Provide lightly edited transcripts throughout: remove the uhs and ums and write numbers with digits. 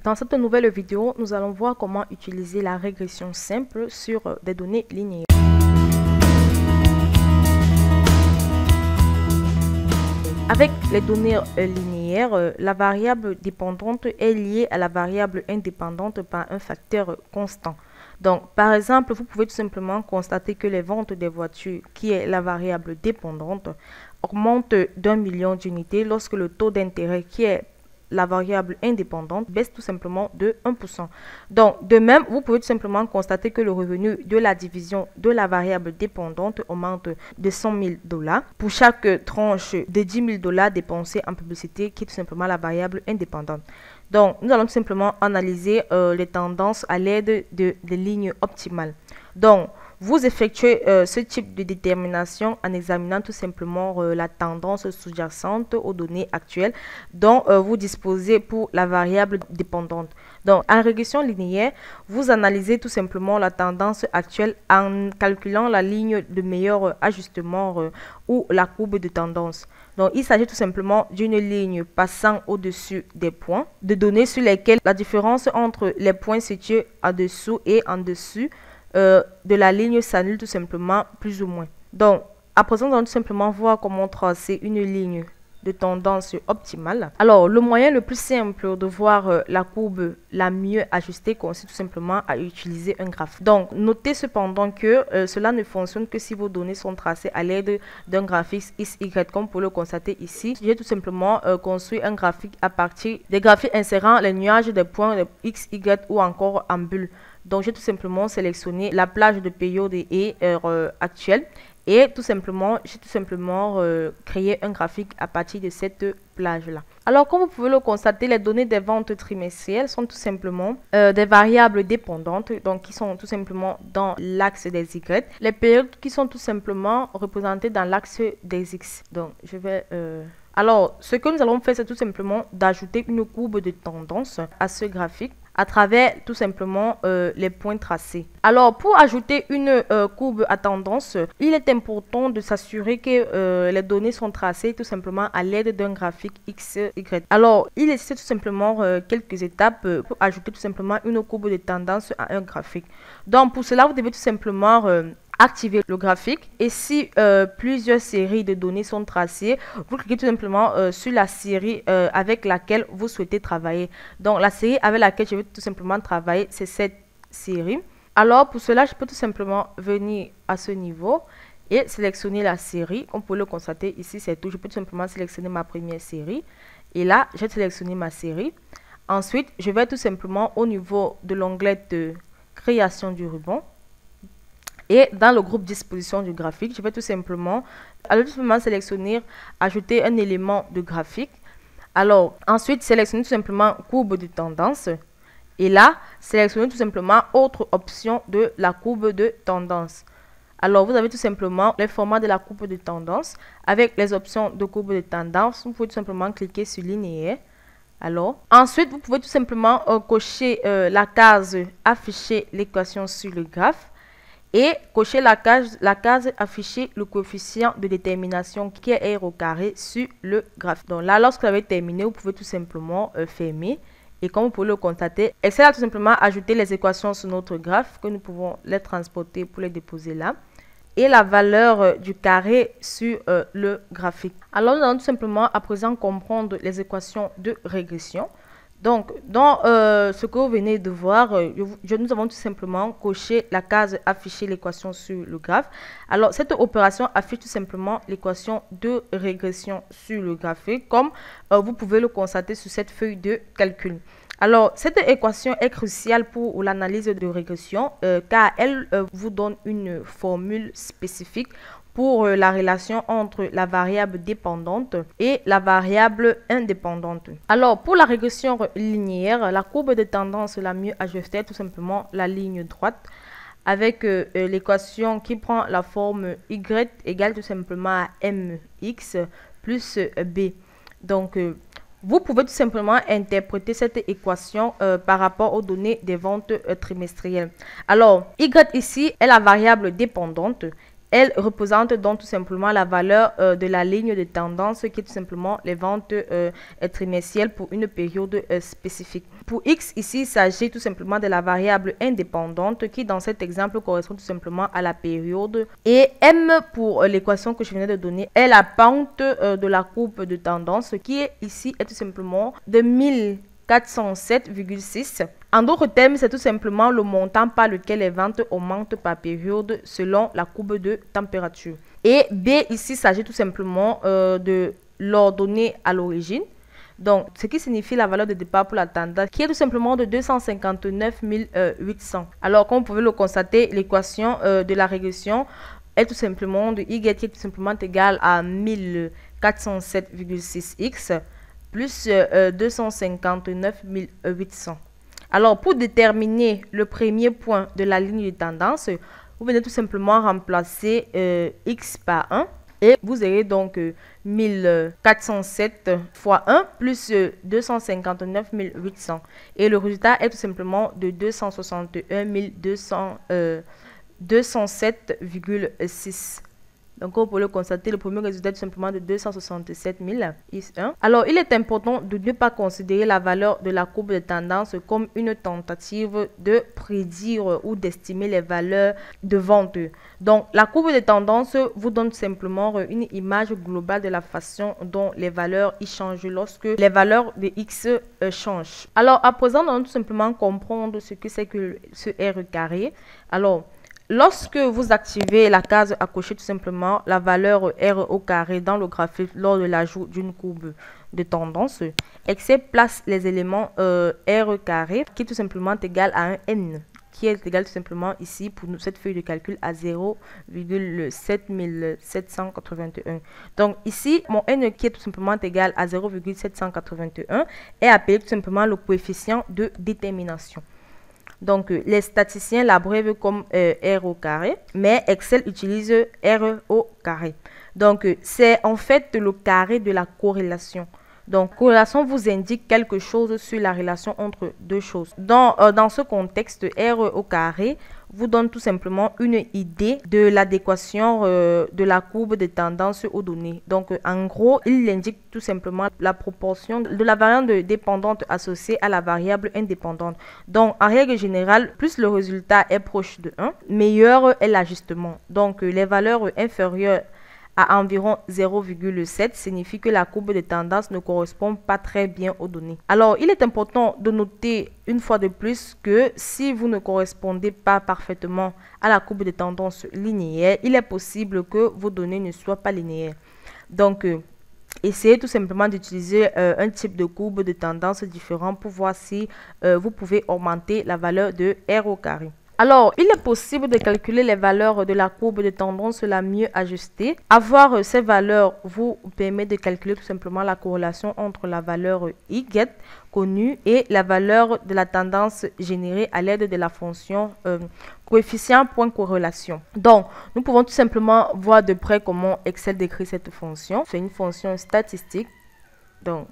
Dans cette nouvelle vidéo, nous allons voir comment utiliser la régression simple sur des données linéaires. Avec les données linéaires, la variable dépendante est liée à la variable indépendante par un facteur constant. Donc, par exemple, vous pouvez tout simplement constater que les ventes des voitures, qui est la variable dépendante, augmentent d'1 million d'unités lorsque le taux d'intérêt, qui est la variable indépendante, baisse tout simplement de 1%. Donc, de même, vous pouvez tout simplement constater que le revenu de la division de la variable dépendante augmente de 100 000 $ pour chaque tranche de 10 000 $ dépensés en publicité, qui est tout simplement la variable indépendante. Donc, nous allons tout simplement analyser les tendances à l'aide des lignes optimales. Donc, vous effectuez ce type de détermination en examinant tout simplement la tendance sous-jacente aux données actuelles dont vous disposez pour la variable dépendante. Donc, en régression linéaire, vous analysez tout simplement la tendance actuelle en calculant la ligne de meilleur ajustement ou la courbe de tendance. Donc, il s'agit tout simplement d'une ligne passant au-dessus des points de données sur lesquels la différence entre les points situés en-dessous et en-dessus de la ligne s'annule tout simplement plus ou moins. Donc, à présent, nous allons tout simplement voir comment tracer une ligne de tendance optimale. Alors, le moyen le plus simple de voir la courbe la mieux ajustée consiste tout simplement à utiliser un graphe. Donc, notez cependant que cela ne fonctionne que si vos données sont tracées à l'aide d'un graphique XY, comme vous pouvez le constater ici. J'ai tout simplement construit un graphique à partir des graphiques insérant les nuages des points de X, Y ou encore en bulle. Donc, j'ai tout simplement sélectionné la plage de période et heure actuelle. Et tout simplement, j'ai tout simplement créé un graphique à partir de cette plage-là. Alors, comme vous pouvez le constater, les données des ventes trimestrielles sont tout simplement des variables dépendantes, donc qui sont tout simplement dans l'axe des Y. Les périodes qui sont tout simplement représentées dans l'axe des X. Donc, je vais... Alors, ce que nous allons faire, c'est tout simplement d'ajouter une courbe de tendance à ce graphique à travers tout simplement les points tracés. Alors, pour ajouter une courbe à tendance, il est important de s'assurer que les données sont tracées tout simplement à l'aide d'un graphique XY. Alors, il existe tout simplement quelques étapes pour ajouter tout simplement une courbe de tendance à un graphique. Donc, pour cela, vous devez tout simplement activer le graphique et si plusieurs séries de données sont tracées, vous cliquez tout simplement sur la série avec laquelle vous souhaitez travailler. Donc la série avec laquelle je vais tout simplement travailler, c'est cette série. Alors pour cela, je peux tout simplement venir à ce niveau et sélectionner la série. On peut le constater ici, c'est tout. Je peux tout simplement sélectionner ma première série et là, j'ai sélectionné ma série. Ensuite, je vais tout simplement au niveau de l'onglet de création du ruban. Et dans le groupe disposition du graphique, je vais tout simplement sélectionner, ajouter un élément de graphique. Alors, ensuite, sélectionner tout simplement courbe de tendance. Et là, sélectionner tout simplement autre option de la courbe de tendance. Alors, vous avez tout simplement les formats de la courbe de tendance. Avec les options de courbe de tendance, vous pouvez tout simplement cliquer sur linéaire. Alors, ensuite, vous pouvez tout simplement cocher la case afficher l'équation sur le graphe. Et cocher la case afficher le coefficient de détermination qui est R au carré sur le graphique. Donc là, lorsque vous avez terminé, vous pouvez tout simplement fermer. Et comme vous pouvez le constater, Excel a tout simplement ajouté les équations sur notre graphe que nous pouvons les transporter pour les déposer là. Et la valeur du carré sur le graphique. Alors, nous allons tout simplement à présent comprendre les équations de régression. Donc, dans ce que vous venez de voir, nous avons tout simplement coché la case afficher l'équation sur le graphe. Alors, cette opération affiche tout simplement l'équation de régression sur le graphique, comme vous pouvez le constater sur cette feuille de calcul. Alors, cette équation est cruciale pour l'analyse de régression car elle vous donne une formule spécifique pour la relation entre la variable dépendante et la variable indépendante. Alors, pour la régression linéaire, la courbe de tendance la mieux ajustée est tout simplement la ligne droite avec l'équation qui prend la forme y égale tout simplement à mx plus b. Donc, vous pouvez tout simplement interpréter cette équation par rapport aux données des ventes trimestrielles. Alors, y ici est la variable dépendante Elle représente donc tout simplement la valeur de la ligne de tendance qui est tout simplement les ventes trimestrielles pour une période spécifique. Pour X, ici, il s'agit tout simplement de la variable indépendante qui, dans cet exemple, correspond tout simplement à la période. Et M, pour l'équation que je venais de donner, est la pente de la courbe de tendance qui est ici est tout simplement de 1407,6. En d'autres termes, c'est tout simplement le montant par lequel les ventes augmentent par période selon la courbe de température. Et B, ici, il s'agit tout simplement de l'ordonnée à l'origine. Donc, ce qui signifie la valeur de départ pour la tendance, qui est tout simplement de 259 800. Alors, comme vous pouvez le constater, l'équation de la régression est tout simplement de Y qui est tout simplement égal à 1407,6X plus 259 800. Alors, pour déterminer le premier point de la ligne de tendance, vous venez tout simplement remplacer X par 1. Et vous aurez donc 1407 fois 1 plus 259 800. Et le résultat est tout simplement de 261 207,6. Donc, comme vous pouvez le constater, le premier résultat est tout simplement de 267 000 X1. Alors, il est important de ne pas considérer la valeur de la courbe de tendance comme une tentative de prédire ou d'estimer les valeurs de vente. Donc, la courbe de tendance vous donne simplement une image globale de la façon dont les valeurs y changent lorsque les valeurs de X changent. Alors, à présent, nous allons tout simplement comprendre ce que c'est que ce R carré. Alors, lorsque vous activez la case à cocher tout simplement la valeur R au carré dans le graphique lors de l'ajout d'une courbe de tendance, Excel place les éléments R carré qui est tout simplement égal à un N, qui est égal tout simplement ici pour cette feuille de calcul à 0,7781. Donc ici, mon N qui est tout simplement égal à 0,781 est appelé tout simplement le coefficient de détermination. Donc, les statisticiens l'abreuvent comme R au carré, mais Excel utilise R au carré. Donc, c'est en fait le carré de la corrélation. Donc, corrélation vous indique quelque chose sur la relation entre deux choses. Dans ce contexte, R au carré vous donne tout simplement une idée de l'adéquation de la courbe de tendance aux données. Donc, en gros, il indique tout simplement la proportion de la variable dépendante associée à la variable indépendante. Donc, en règle générale, plus le résultat est proche de 1, meilleur est l'ajustement. Donc, les valeurs inférieures à environ 0,7 signifie que la courbe de tendance ne correspond pas très bien aux données. Alors, il est important de noter une fois de plus que si vous ne correspondez pas parfaitement à la courbe de tendance linéaire, il est possible que vos données ne soient pas linéaires. Donc, essayez tout simplement d'utiliser un type de courbe de tendance différent pour voir si vous pouvez augmenter la valeur de R au carré. Alors, il est possible de calculer les valeurs de la courbe de tendance la mieux ajustée. Avoir ces valeurs vous permet de calculer tout simplement la corrélation entre la valeur Y connue et la valeur de la tendance générée à l'aide de la fonction coefficient point corrélation. Donc, nous pouvons tout simplement voir de près comment Excel décrit cette fonction. C'est une fonction statistique. Donc,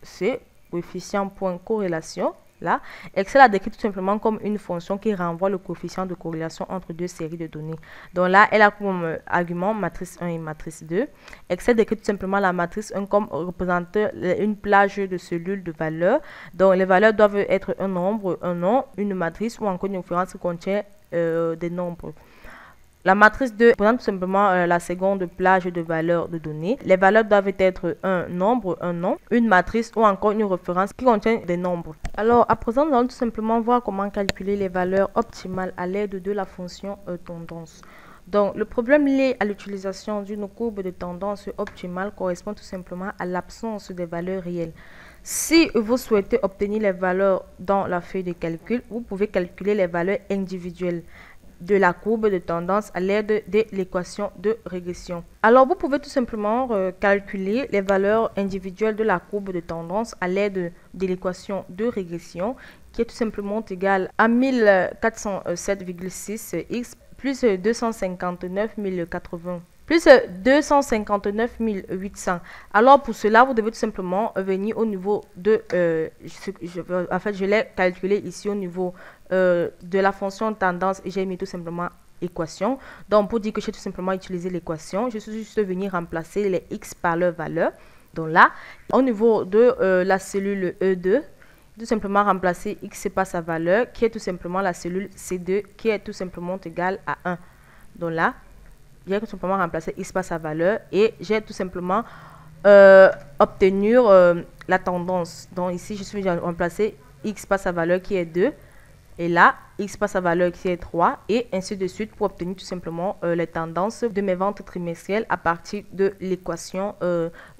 c'est coefficient point corrélation. Là, Excel a décrit tout simplement comme une fonction qui renvoie le coefficient de corrélation entre deux séries de données. Donc là, elle a comme argument matrice 1 et matrice 2. Excel décrit tout simplement la matrice 1 comme représentant une plage de cellules de valeurs. Donc les valeurs doivent être un nombre, un nom, une matrice ou encore une référence qui contient des nombres. La matrice 2 représente tout simplement la seconde plage de valeurs de données. Les valeurs doivent être un nombre, un nom, une matrice ou encore une référence qui contient des nombres. Alors, à présent, nous allons tout simplement voir comment calculer les valeurs optimales à l'aide de la fonction tendance. Donc, le problème lié à l'utilisation d'une courbe de tendance optimale correspond tout simplement à l'absence des valeurs réelles. Si vous souhaitez obtenir les valeurs dans la feuille de calcul, vous pouvez calculer les valeurs individuelles de la courbe de tendance à l'aide de l'équation de régression. Alors, vous pouvez tout simplement calculer les valeurs individuelles de la courbe de tendance à l'aide de l'équation de régression qui est tout simplement égale à 1407,6 x plus 259 080 plus 259 800. Alors, pour cela, vous devez tout simplement venir au niveau de... en fait, je l'ai calculé ici au niveau de la fonction tendance et j'ai mis tout simplement équation. Donc, pour dire que j'ai tout simplement utilisé l'équation, je suis juste venu remplacer les x par leur valeur. Donc là, au niveau de la cellule E2, tout simplement remplacer x par sa valeur, qui est tout simplement la cellule C2, qui est tout simplement égale à 1. Donc là, j'ai tout simplement remplacé x par sa valeur et j'ai tout simplement obtenu la tendance. Donc ici, je suis remplacé x par sa valeur qui est 2. Et là, x par sa valeur qui est 3 et ainsi de suite pour obtenir tout simplement les tendances de mes ventes trimestrielles à partir de l'équation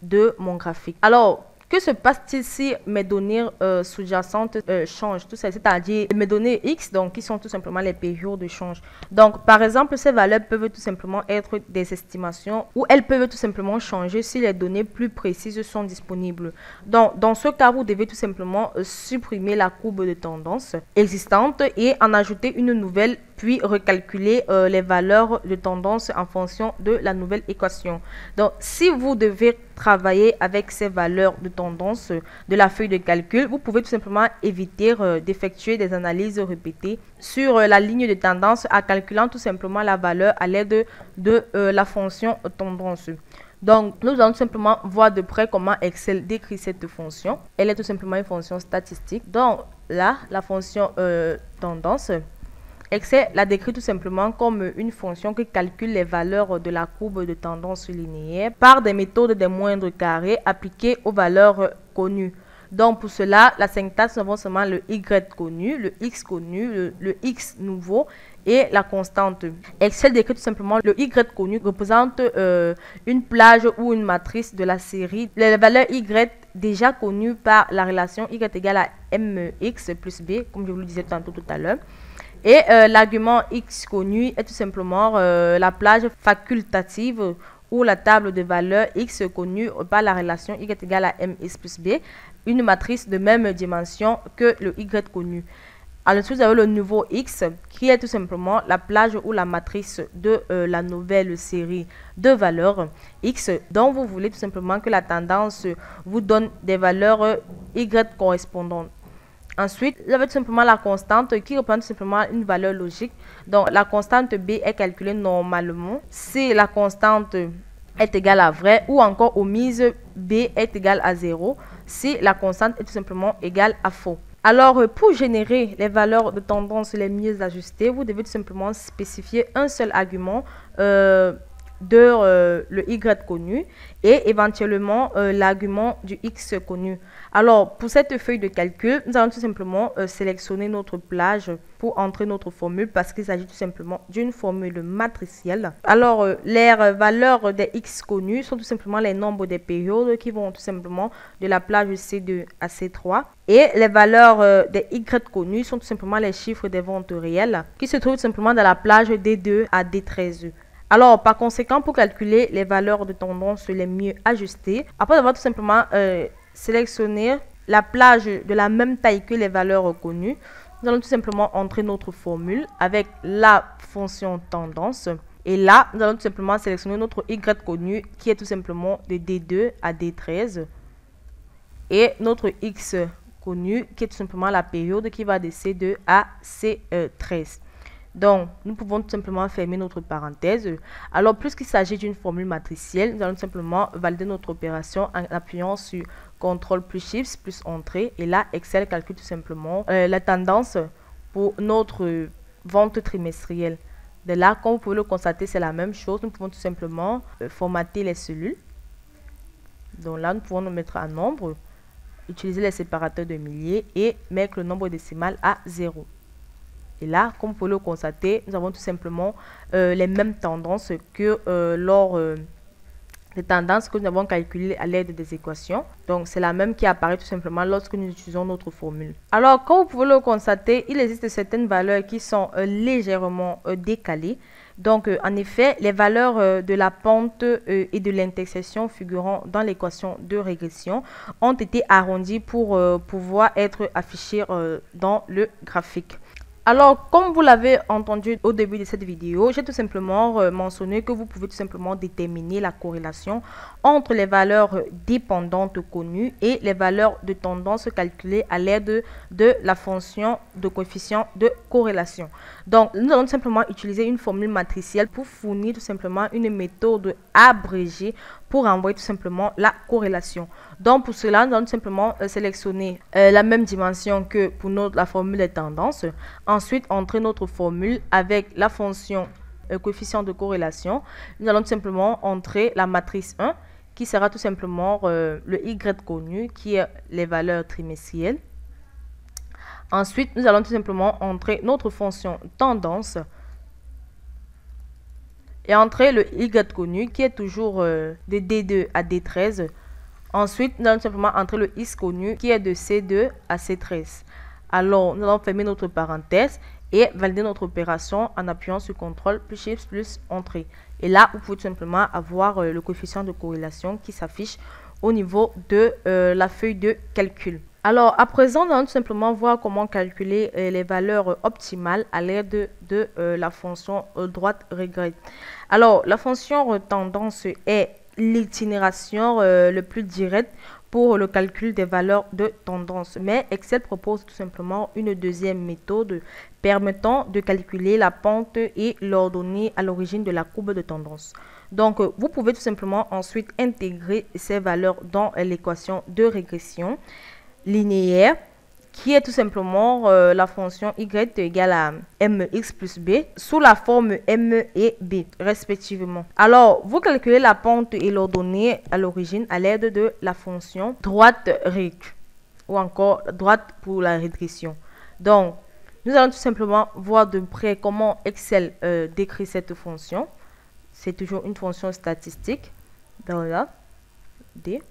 de mon graphique. Alors, que se passe-t-il si mes données sous-jacentes changent? Tout ça, c'est-à-dire mes données X, donc qui sont tout simplement les périodes de change. Donc, par exemple, ces valeurs peuvent tout simplement être des estimations ou elles peuvent tout simplement changer si les données plus précises sont disponibles. Donc, dans ce cas, vous devez tout simplement supprimer la courbe de tendance existante et en ajouter une nouvelle, puis recalculer les valeurs de tendance en fonction de la nouvelle équation. Donc, si vous devez travailler avec ces valeurs de tendance de la feuille de calcul, vous pouvez tout simplement éviter d'effectuer des analyses répétées sur la ligne de tendance en calculant tout simplement la valeur à l'aide de la fonction tendance. Donc, nous allons tout simplement voir de près comment Excel décrit cette fonction. Elle est tout simplement une fonction statistique. Donc, là, la fonction tendance, Excel la décrit tout simplement comme une fonction qui calcule les valeurs de la courbe de tendance linéaire par des méthodes des moindres carrés appliquées aux valeurs connues. Donc pour cela, la syntaxe, nous avons seulement le y connu, le x connu, le x nouveau et la constante. Excel décrit tout simplement le y connu représente une plage ou une matrice de la série. Les valeurs y déjà connues par la relation y égale à mx plus b, comme je vous le disais tantôt tout à l'heure. Et l'argument x connu est tout simplement la plage facultative ou la table de valeurs x connue par la relation y égale à mx plus b, une matrice de même dimension que le y connu. Ensuite, vous avez le nouveau x qui est tout simplement la plage ou la matrice de la nouvelle série de valeurs x dont vous voulez tout simplement que la tendance vous donne des valeurs y correspondantes. Ensuite, vous avez tout simplement la constante qui représente tout simplement une valeur logique. Donc, la constante B est calculée normalement si la constante est égale à vrai ou encore omise B est égale à 0 si la constante est tout simplement égale à faux. Alors, pour générer les valeurs de tendance les mieux ajustées, vous devez tout simplement spécifier un seul argument le y connu et éventuellement l'argument du x connu. Alors, pour cette feuille de calcul, nous allons tout simplement sélectionner notre plage pour entrer notre formule parce qu'il s'agit tout simplement d'une formule matricielle. Alors, les valeurs des x connus sont tout simplement les nombres des périodes qui vont tout simplement de la plage C2 à C3. Et les valeurs des y connus sont tout simplement les chiffres des ventes réelles qui se trouvent tout simplement dans la plage D2 à D13. Alors, par conséquent, pour calculer les valeurs de tendance les mieux ajustées, après avoir tout simplement sélectionné la plage de la même taille que les valeurs reconnues, nous allons tout simplement entrer notre formule avec la fonction tendance. Et là, nous allons tout simplement sélectionner notre y connu qui est tout simplement de D2 à D13. Et notre x connu qui est tout simplement la période qui va de C2 à C13. Donc, nous pouvons tout simplement fermer notre parenthèse. Alors, puisqu'il s'agit d'une formule matricielle, nous allons tout simplement valider notre opération en appuyant sur CTRL plus SHIFT plus Entrée. Et là, Excel calcule tout simplement la tendance pour notre vente trimestrielle. De là, comme vous pouvez le constater, c'est la même chose. Nous pouvons tout simplement formater les cellules. Donc là, nous pouvons nous mettre en nombre, utiliser les séparateurs de milliers et mettre le nombre décimal à 0. Et là, comme vous pouvez le constater, nous avons tout simplement les mêmes tendances que lors des tendances que nous avons calculées à l'aide des équations. Donc, c'est la même qui apparaît tout simplement lorsque nous utilisons notre formule. Alors, comme vous pouvez le constater, il existe certaines valeurs qui sont légèrement décalées. Donc, en effet, les valeurs de la pente et de l'intersection figurant dans l'équation de régression ont été arrondies pour pouvoir être affichées dans le graphique. Alors, comme vous l'avez entendu au début de cette vidéo, j'ai tout simplement mentionné que vous pouvez tout simplement déterminer la corrélation entre les valeurs dépendantes connues et les valeurs de tendance calculées à l'aide de la fonction de coefficient de corrélation. Donc, nous allons tout simplement utiliser une formule matricielle pour fournir tout simplement une méthode abrégée pour envoyer tout simplement la corrélation. Donc, pour cela, nous allons tout simplement sélectionner la même dimension que pour la formule des tendances. Ensuite, entrer notre formule avec la fonction coefficient de corrélation. Nous allons tout simplement entrer la matrice 1 qui sera tout simplement le Y connu qui est les valeurs trimestrielles. Ensuite, nous allons tout simplement entrer notre fonction tendance et entrer le Y connu qui est toujours de D2 à D13. Ensuite, nous allons simplement entrer le X connu qui est de C2 à C13. Alors, nous allons fermer notre parenthèse et valider notre opération en appuyant sur CTRL plus Shift plus Entrée. Et là, vous pouvez tout simplement avoir le coefficient de corrélation qui s'affiche au niveau de la feuille de calcul. Alors, à présent, nous allons tout simplement voir comment calculer les valeurs optimales à l'aide de la fonction droite regrette. Alors, la fonction tendance est l'itinération le plus direct pour le calcul des valeurs de tendance. Mais Excel propose tout simplement une deuxième méthode permettant de calculer la pente et l'ordonnée à l'origine de la courbe de tendance. Donc, vous pouvez tout simplement ensuite intégrer ces valeurs dans l'équation de régression linéaire qui est tout simplement la fonction y égale à mx plus b sous la forme m et b respectivement. Alors, vous calculez la pente et l'ordonnée à l'origine à l'aide de la fonction droite rég ou encore droite pour la régression. Donc, nous allons tout simplement voir de près comment Excel décrit cette fonction. C'est toujours une fonction statistique dans la D.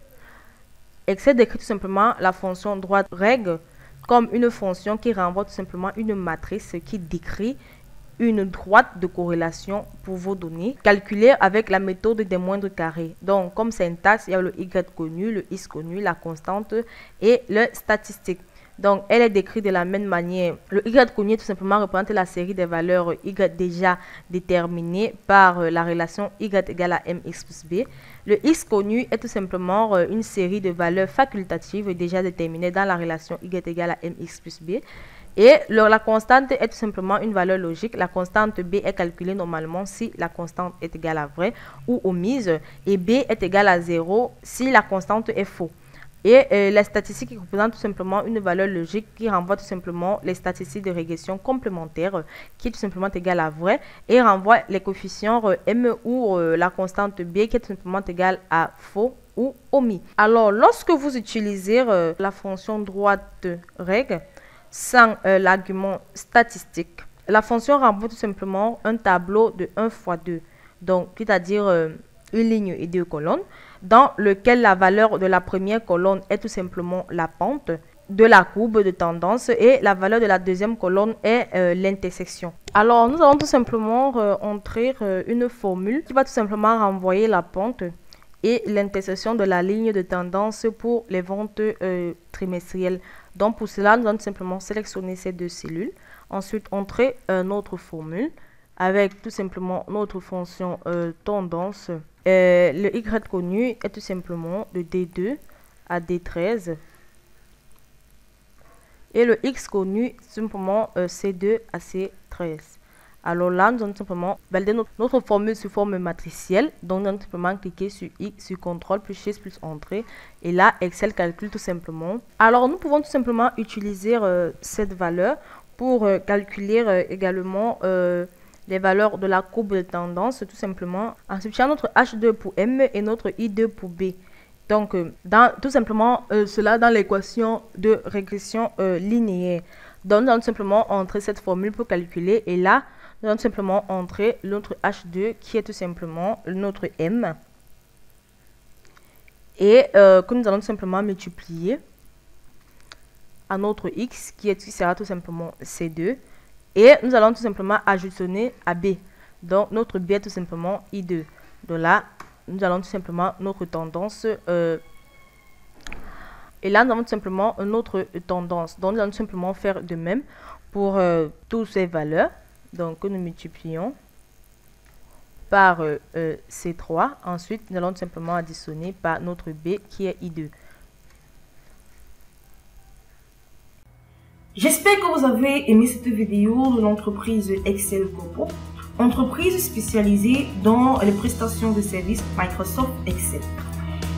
Excel décrit tout simplement la fonction droite rég comme une fonction qui renvoie tout simplement une matrice qui décrit une droite de corrélation pour vos données calculée avec la méthode des moindres carrés. Donc, comme syntaxe, il y a le Y connu, le X connu, la constante et le statistique. Donc, elle est décrite de la même manière. Le Y connu tout simplement représente la série des valeurs Y déjà déterminées par la relation Y égale à mx plus b. Le X connu est tout simplement une série de valeurs facultatives déjà déterminées dans la relation Y égale à mx plus b. Et la constante est tout simplement une valeur logique. La constante b est calculée normalement si la constante est égale à vrai ou omise. Et b est égale à 0 si la constante est faux. Et la statistique qui représente tout simplement une valeur logique qui renvoie tout simplement les statistiques de régression complémentaires qui est tout simplement égale à vrai et renvoie les coefficients m ou la constante b qui est tout simplement égale à faux ou omis. Alors, lorsque vous utilisez la fonction droite rég sans l'argument statistique, la fonction renvoie tout simplement un tableau de 1 fois 2, donc c'est-à-dire une ligne et 2 colonnes, dans lequel la valeur de la première colonne est tout simplement la pente de la courbe de tendance et la valeur de la deuxième colonne est l'intersection. Alors, nous allons tout simplement entrer une formule qui va tout simplement renvoyer la pente et l'intersection de la ligne de tendance pour les ventes trimestrielles. Donc, pour cela, nous allons tout simplement sélectionner ces deux cellules. Ensuite, entrer notre formule avec tout simplement notre fonction tendance. Le Y connu est tout simplement de D2 à D13 et le X connu simplement C2 à C13. Alors là, nous allons simplement valider notre formule sous forme matricielle. Donc, nous allons simplement cliquer sur X, sur CTRL plus Shift plus Entrée. Et là, Excel calcule tout simplement. Alors, nous pouvons tout simplement utiliser cette valeur pour calculer également les valeurs de la courbe de tendance, tout simplement en substituant notre H2 pour M et notre I2 pour B. Donc, tout simplement cela dans l'équation de régression linéaire. Donc, nous allons simplement entrer cette formule pour calculer. Et là, nous allons simplement entrer notre H2 qui est tout simplement notre M. Et que nous allons simplement multiplier à notre X qui sera tout simplement C2. Et nous allons tout simplement ajouter à B. Donc, notre B est tout simplement I2. Donc là, nous allons tout simplement notre tendance. Et là, nous avons tout simplement notre tendance. Donc, nous allons tout simplement faire de même pour toutes ces valeurs, donc que nous multiplions par C3. Ensuite, nous allons tout simplement additionner par notre B qui est I2. J'espère que vous avez aimé cette vidéo de l'entreprise Excel Corpo, entreprise spécialisée dans les prestations de services Microsoft Excel.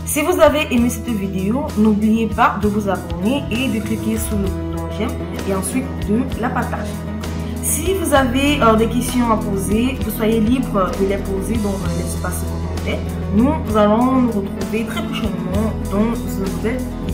Si vous avez aimé cette vidéo, n'oubliez pas de vous abonner et de cliquer sur le bouton j'aime et ensuite de la partager. Si vous avez des questions à poser, vous soyez libre de les poser dans l'espace commentaire. Nous allons nous retrouver très prochainement dans une nouvelle vidéo.